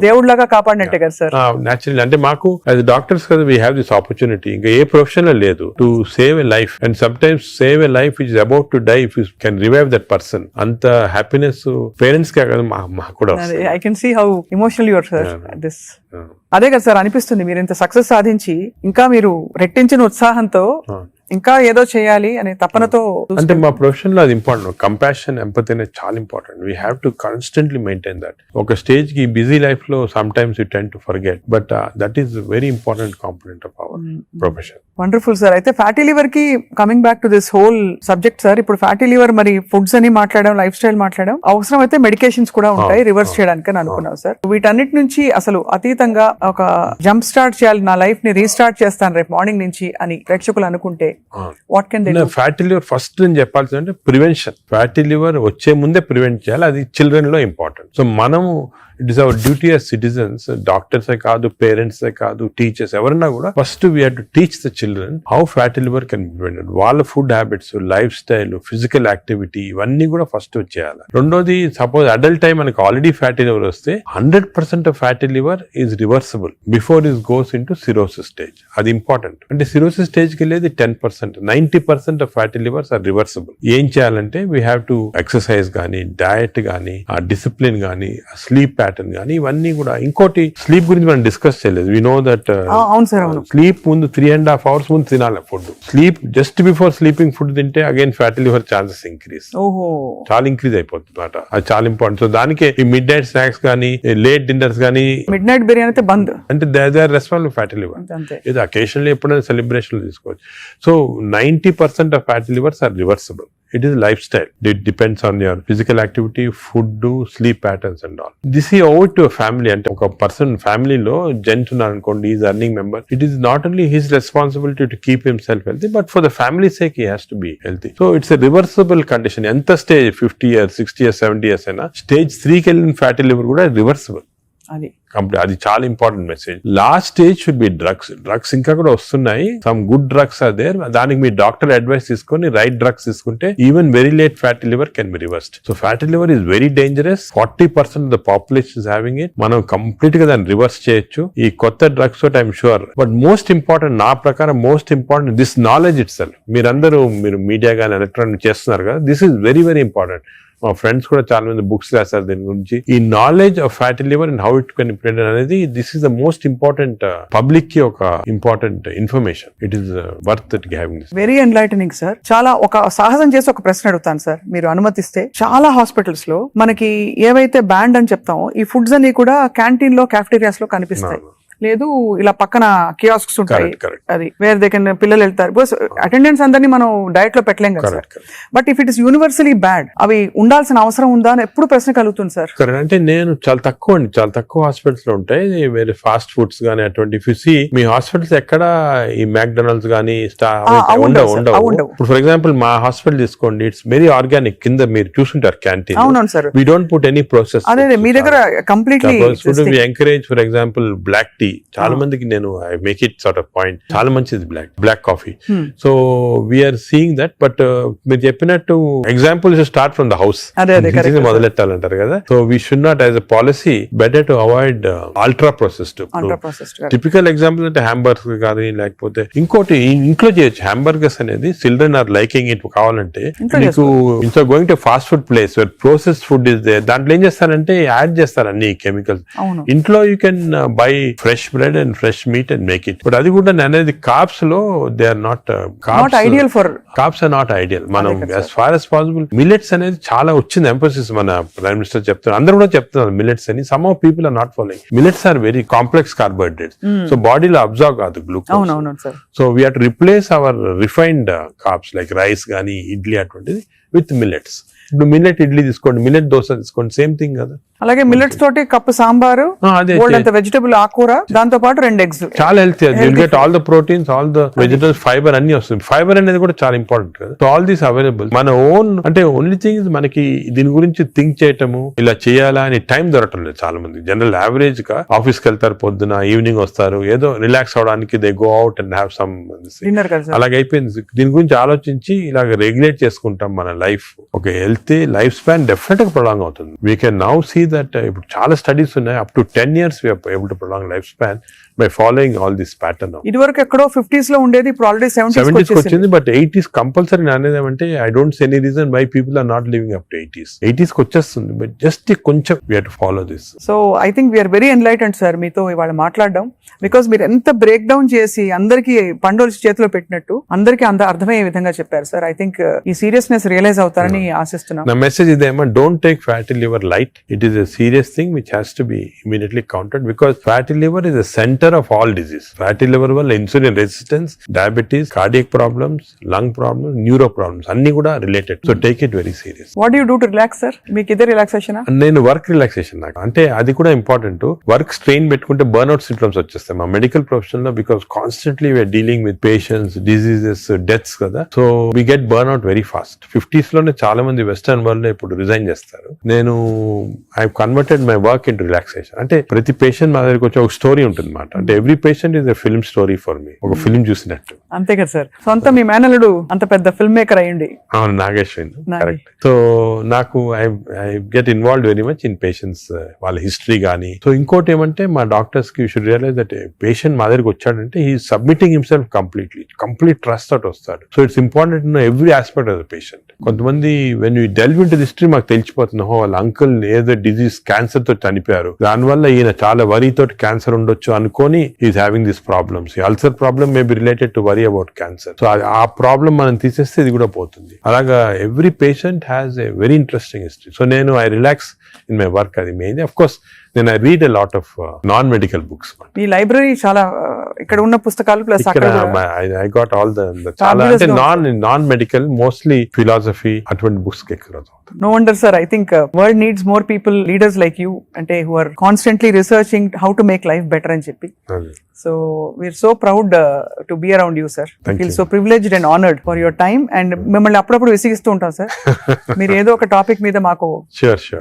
దేవుడు లాగా కాపాడినట్టే కదా సార్. నేచురల్ అంటే మాకు యాజ్ డాక్టర్స్ కదా వీ హ్యావ్ దిస్ ఆపర్చునిటీ. ఇంకా ఏ ప్రొఫెషన్ లేదు to save a life, and some times save a life which is about to die if you can revive that person. అంత హ్యాపీనెస్ పేరెంట్స్ కే కదా మాకు కూడా. I can see how emotional you are sir this. అదే కదా sir అనిపిస్తుంది, మీరు ఇంత సక్సెస్ సాధించి ఇంకా మీరు రెట్టించిన ఉత్సాహంతో ఇంకా ఏదో చేయాలి అనే తపనతో. అంటే మా ప్రొఫెషన్ లో అది ఇంపార్టెంట్. కంపాషన్, ఎంపతి అనేది చాలా important. We have to constantly maintain that. ఒక స్టేజ్ కి బిజీ లైఫ్ లో some times you tend to forget, but that is very important component of our profession. Wonderful sir. అయితే fatty liver కి coming back to this whole subject sir, ఇప్పుడు fatty liver మరి foods అని మాట్లాడడం, life style మాట్లాడడం, అవసరం అయితే medications కూడా ఉంటాయి రివర్స్ చేయడానికి అని అనుకున్నాం సార్. వీటన్నిటి నుంచి అసలు అతీతంగా ఒక జంప్ స్టార్ట్ చేయాలి, నా లైఫ్ ని రీస్టార్ట్ చేస్తాను రేపు మార్నింగ్ నుంచి అని ప్రేక్షకులు అనుకుంటే what can they do? Fatty liver first నేను చెప్పాల్సిందంటే ప్రివెన్షన్. ఫ్యాటీ లివర్ వచ్చే ముందే ప్రివెంట్ చేయాలి, అది చిల్డ్రన్ లో ఇంపార్టెంట్. సో మనము it is our duty as citizens, డాక్టర్సే కాదు, పేరెంట్సే కాదు, టీచర్స్ ఎవరన్నా కూడా first we have to teach the children how fatty liver can be prevented. వాళ్ళ food habits, lifestyle, physical activity ఇవన్నీ కూడా ఫస్ట్ వచ్చేయాలి. రెండోది, సపోజ్ అడల్ట్ టైం మనకి ఆల్రెడీ ఫ్యాటీ లివర్ వస్తే 100% of fatty liver is reversible before it goes into cirrhosis stage. అది important. అంటే cirrhosis stage కి వెళ్ళేది 10%, 90% of fatty livers are reversible. ఏం చేయాలంటే వీ హ్యావ్ టు ఎక్సర్సైజ్ కానీ, డయట్ కానీ, ఆ డిసిప్లిన్ కానీ, స్లీప్ ప్యాటర్న్ కానీ, ఇవన్నీ కూడా. ఇంకోటి, స్లీప్ గురించి మనం డిస్కస్ చేయలేదు. వి నో దట్ స్లీప్ ముందు 3.5 hours ముందు తినాలి food. Sleep just before sleeping food తింటే again fatty liver chances increase, చాలా ఇంక్రీజ్ అయిపోతుంది అన్నమాట. అది చాలా ఇంపార్టెంట్. సో దానికి ఈ మిడ్ నైట్ స్నాక్స్ కానీ, లేట్ డిన్నర్స్ కానీ, మిడ్ నైట్ బిర్యానీ అయితే బంద్ అంటే they are responsible fatty liver. ఇది అకేషనల్లీ ఎప్పుడైనా సెలబ్రేషన్ తీసుకోవచ్చు. So 90% of fatty livers are reversible. It is lifestyle. It depends on your physical activity, food, sleep patterns and all. This is over to a family. And a person family lo gent unnarukondi, is earning member. It is not only his responsibility to keep himself healthy, but for the family's sake he has to be healthy. So it's a reversible condition. Enta stage 50 years, 60 years, 70 years aina stage 3 ki ellin fatty liver kuda reversible. అది చాలా important message. Last stage should be drugs ఇంకా కూడా వస్తున్నాయి. Some good drugs are there. దానికి మీ doctor advice తీసుకొని right drugs తీసుకుంటే even very late fatty liver can be reversed. So fatty liver is very dangerous. 40% of the population is having it. మనం complete గా దాన్ని రివర్స్ చేయొచ్చు ఈ కొత్త డ్రగ్స్ తోటి, I'm sure. But most important, నా ప్రకారం most important this knowledge it self. మీరు మీడియా కానీ ఎలక్ట్రానిక్ చేస్తున్నారు కదా, this is very very important. మా ఫ్రెండ్స్ కూడా చాలా మంది బుక్స్ రాశారు దీని గురించి. ఈ knowledge of fatty liver and how it can prevent అనేది, this is the most important public కి ఒక important information. It is worth it having this. Very enlightening sir. చాలా ఒక సాహసం చేసి ఒక ప్రశ్న అడుగుతాను సార్, మీరు అనుమతిస్తే. చాలా హాస్పిటల్స్ లో మనకి ఏవైతే బ్యాండ్ అని చెప్తామో ఈ ఫుడ్స్ అన్ని కూడా క్యాంటీన్ లో, క్యాఫ్టీరియాస్ లో కనిపిస్తాయి. లేదు ఇలా పక్కన కియాస్క్స్ ఉంటాయి, Correct. అది వేర్ దే కెన్ పిల్లలు వెళ్తారు. బికాస్ అటెండెన్స్ అందరినీ మనం డైట్ లో పెట్టలేం కదా sir. But if it is universally bad, అవి ఉండాల్సిన అవసరం ఉందా అని ఎప్పుడు ప్రశ్న కలుగుతుంది సార్. కరెక్ట్. అంటే నేను చాలా తక్కువ హాస్పిటల్స్ లో ఉంటాయి వేరే ఫాస్ట్ ఫుడ్స్ గానీ అటువంటి. ఇఫ్ యు సీ మీ హాస్పిటల్స్ ఎక్కడ ఈ మ్యాక్డొనాల్డ్స్ గానీ ఉండవు. ఇప్పుడు ఫర్ ఎగ్జాంపుల్ మా హాస్పిటల్ తీసుకోండి, ఇట్స్ వెరీ ఆర్గానిక్. కింద మీరు చూసుంటారు క్యాంటీన్. అవునవును sir. We don't put any process. అదే మీ దగ్గర completely we encourage for example black tea. చాలా మందికి నేను I make it sort of point, చాలా మంచిది black coffee. So we're seeing that. But మీరు చెప్పినట్టు example start from the house మొదలెట్టాలంటారు కదా. So we should not as a policy better to avoid ultra processed. Typical example అంటే hamburger కానీ లేకపోతే ఇంకోటి ఇంట్లో చేయొచ్చు. హ్యాంబర్గర్స్ అనేది చిల్డ్రన్ ఆర్ లైకింగ్ ఇట్. కావాలంటే మీకు ఇంట్లో going to fast food place where processed food is there, దాంట్లో ఏం చేస్తారంటే యాడ్ చేస్తారు అన్ని కెమికల్స్. ఇంట్లో you can buy fresh bread and fresh meat and make it. But అది కూడా అనేది కార్బ్స్ లో they are not ideal for carbs are not ideal. మనం as far as possible millets అనేది చాలా వచ్చింది ఎంఫోసిస్. మన ప్రైమ్ మినిస్టర్ చెప్తున్నారు, అందరూ కూడా చెప్తున్నారు మిల్లెట్స్ అని. Some of people are not following. Millets are very complex carbohydrates. So బాడీలో అబ్జర్వ్ కాదు glucose. So we have to replace our refined carbs like rice కానీ ఇడ్లీ అటువంటిది విత్ మిల్లెట్స్. ఇప్పుడు మిల్లెట్ ఇడ్లీ తీసుకోండి, మిల్లెట్ దోశ తీసుకోండి, సేమ్ థింగ్ కదా. అలాగే మిల్లెట్స్ తోటి కప్పు సాంబారు, వెజిటబుల్ ఆకుకూర, దాంతో పాటు 2 eggs. చాలా healthy. You'll get all the proteins, all the vegetables, fibre అన్ని వస్తుంది. ఫైబర్ అనేది కూడా చాలా ఇంపార్టెంట్ కదా. So all these available. మన ఓన్ అంటే ఓన్లీ థింగ్ మనకి దీని గురించి థింక్ చేయటము, ఇలా చేయాలా అని టైం దొరకటం లేదు చాలా మంది. జనరల్ యావరేజ్ గా ఆఫీస్కి వెళ్తారు, పొద్దున ఈవినింగ్ వస్తారు, ఏదో రిలాక్స్ అవడానికి they go out and have some dinner. అలాగే అయిపోయింది. దీని గురించి ఆలోచించి ఇలాగ రెగ్యులేట్ చేసుకుంటాం మన లైఫ్. ఒక హెల్తీ లైఫ్ స్పాన్ డెఫినెట్ గా ప్రొలాంగ్ అవుతుంది. We can now see that ఇప్పుడు చాలా స్టడీస్ ఉన్నాయి, up to 10 years we are able to prolong life span by following all this pattern. ఇదివరకు ఎక్కడో 50s లో ఉండేది, ఇప్పుడు ఆల్రెడీ 70s వచ్చింది. బట్ 80s కంపల్సరీ అనేది ఏమంటే I don't see any reason why people are not living up to 80s కి వచ్చేస్తుంది. బట్ జస్ట్ కొంచెం we have to follow this. So I think we are very enlightened sir మీతో ఇవాళ మాట్లాడడం. Because మీరు ఎంత బ్రేక్ డౌన్ చేసి అందరికి పండోలు చేతిలో పెట్టినట్టు అందరికి అర్థమయ్యే విధంగా చెప్పారు సార్. ఐ థింక్ ఈ సీరియస్నెస్ రియలైజ్ అవుతారని ఆశిస్తున్నాం. నా మెసేజ్ ఇదేమో, don't take fatty liver light. It is a serious thing which has to be immediately countered because fatty liver is the center of all disease. Fatty liver వల్ల insulin resistance, diabetes, cardiac problems, lung problems, neuro problems అన్ని కూడా related. So take it very serious. What you do to relax sir? మీకు ఇదే relaxation? నేను work relaxation నాకు అంటే అది కూడా ఇంపార్టెంట్. వర్క్ స్ట్రెయిన్ పెట్టుకుంటే బర్న్అవుట్ సింప్టమ్స్ వచ్చేస్తాయి మా మెడికల్ ప్రొఫెషన్ లో. Because constantly we're dealing with patients, diseases, deaths కదా. So we get burnout very fast. 50s లోనే చాలా మంది వెస్టర్న్ వరల్డ్ లో ఇప్పుడు రిజైన్ చేస్తారు. నేను I converted my work into relaxation. అంటే ప్రతి పేషెంట్ మా దగ్గరికి వచ్చి ఒక స్టోరీ ఉంటుంది అన్నమాట. అంటే every patient is a film story for me. ఒక ఫిల్మ్ చూసినట్టు. అంతే కదా సార్. సొంత మీ మేనల్లుడు అంత పెద్ద ఫిల్మ్ మేకర్ అయ్యండి. అవును, నాగేశ్వరి. కరెక్ట్. సో నాకు I get involved very much in patients, వాళ్ళ హిస్టరీ కానీ. సో ఇంకోటి ఏమంటే మా డాక్టర్స్ కి you should realise that patient మా దగ్గరికి వచ్చాడంటే he submitting himself complete trust తోటి వస్తాడు. So it's important to know every aspect of the patient. కొంతమంది when you delve into the history మాకు తెలిసిపోతుంది, వాళ్ళ అంకుల్ ఏదో డిజీజ్ క్యాన్సర్ తో చనిపోయారు, దానివల్ల ఈయన చాలా వరీ తోటి క్యాన్సర్ ఉండొచ్చు అనుకొని is having this problems. Ulcer problem may be related to worry about cancer. So ఆ ప్రాబ్లమ్ మనం తీసేస్తే ఇది కూడా పోతుంది. అలాగా every patient has a very interesting history. So నేను I relax in my work. అది మెయిన్. ఆఫ్ కోర్స్ నేను I read a lot of non medical books. ఈ లైబ్రరీ చాలా ఇక్కడ ఉన్న పుస్తకాలు plus I got all the చాలా అంటే నాన్ మెడికల్ మోస్ట్లీ ఫిలాసఫీ అటువంటి బుక్స్ ఎక్కువ. No wonder sir, I think world needs more people, leaders like you, ante who are constantly researching how to make life better and cheppi. So we're so proud to be around you sir. I feel so privileged and honored for your time and మిమ్మల్ని అప్పుడప్పుడు విసిగిస్తూ ఉంటాం sir. మీరు ఏదో ఒక topic మీద మాకు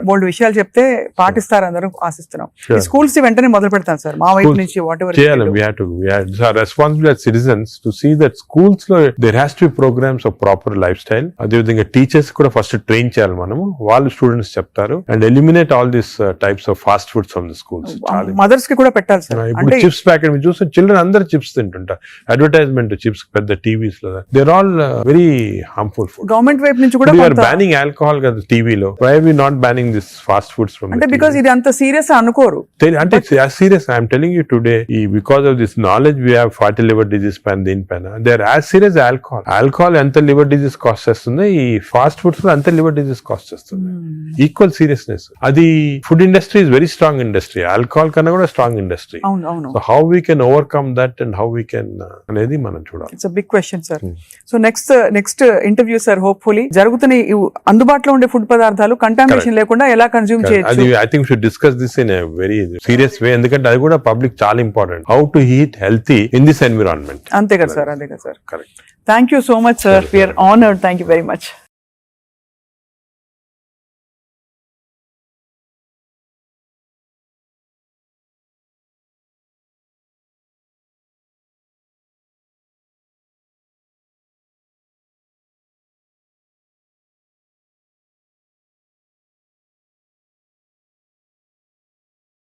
బోల్డ్ విషయాలు చెప్తే పాటిస్తారు అందరూ ఆశిస్తున్నాం. ఈ స్కూల్స్ వెంటనే మొదలు పెడతాం సార్ మా వైపు నుంచి. What ever we are responsible as citizens to see that schools lo there has to be programs of proper lifestyle. అదే విధంగా టీచర్స్ కూడా ఫస్ట్ ట్రైన్ చేయాలి మనము. వాళ్ళు స్టూడెంట్స్ చెప్తారు and eliminate all this types of fast foods from the schools. Mothers కి కూడా పెట్టాలి సార్. ఇప్పుడు చిప్స్ ప్యాకెట్ మీరు చూస్తే చిల్డ్రన్ అందరూ చిప్స్ తింటుంటారు. అడ్వర్టైజ్మెంట్ చిప్స్ పెద్ద టీవీస్ లో they're all very harmful food. Government వైపు నుంచి కూడా బ్యానింగ్ ఆల్కహాల్ కదా టీవీలో. Why are we not banning this fast foods from? అంటే బికాజ్ ఇది అంత సీరియస్ అనుకోరు. అంటే serious I'm telling you today, because of this non knowledge we have fatty liver disease పైన దీనిపైన they are as serious alcohol ఎంత liver disease cost చేస్తుంది, ఈ ఫాస్ట్ ఫుడ్స్ లో అంత లివర్ డిజీస్ కాస్ట్ చేస్తుంది. Equal seriousness. అది food industry is very strong industry, alcohol కన్నా కూడా స్ట్రాంగ్ ఇండస్ట్రీ. అవును అవును. So how we can overcome that and how we can అనేది మనం చూడాలి. It's a big question sir. So next interview sir, hopefully జరుగుతున్న ఈ అందుబాటులో ఉండే ఫుడ్ పదార్థాలు కంటామినేషన్ లేకుండా ఎలా కన్జ్యూమ్ అది చేయొచ్చు. I think should discuss this in a very serious way, ఎందుకంటే అది కూడా పబ్లిక్ చాలా important. How to eat healthy in this environment. అంతే కదా సార్, అంతే కదా sir. Correct. Thank you so much sir, we are honoured. Thank you very much.